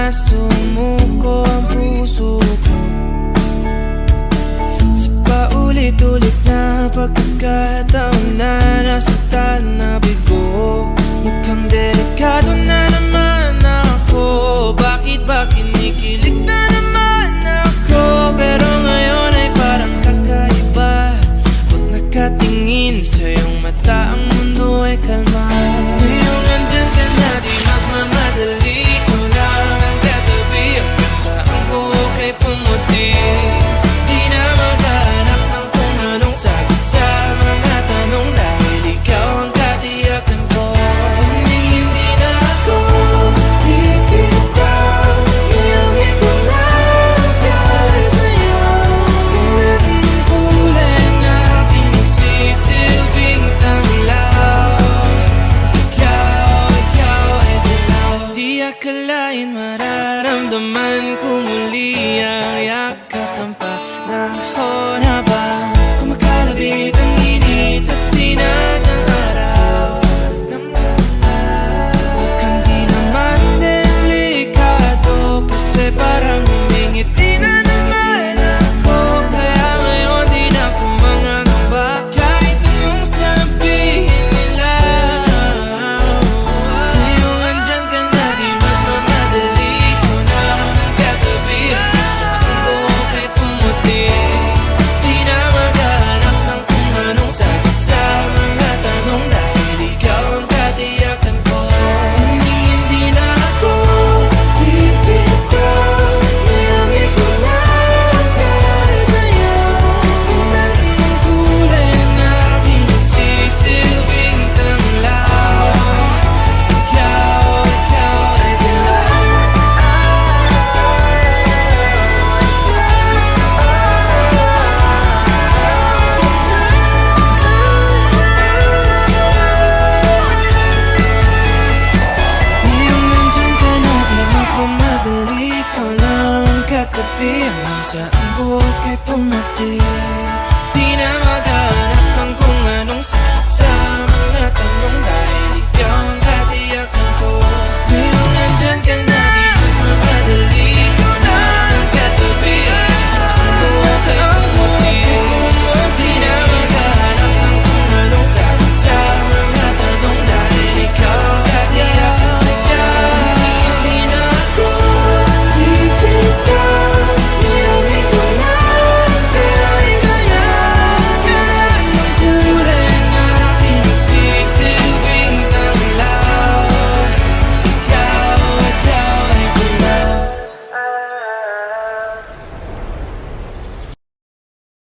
sumuko ang puso ko sa paulit-ulit na pagkakataon na nasaktan na bigo. Mukhang delikado na naman ako. Bakit ba kinikilig na naman ako? Pero ngayon ay parang kakaiba. Pag nakatingin sa iyong mata, ang mundo ay kalma.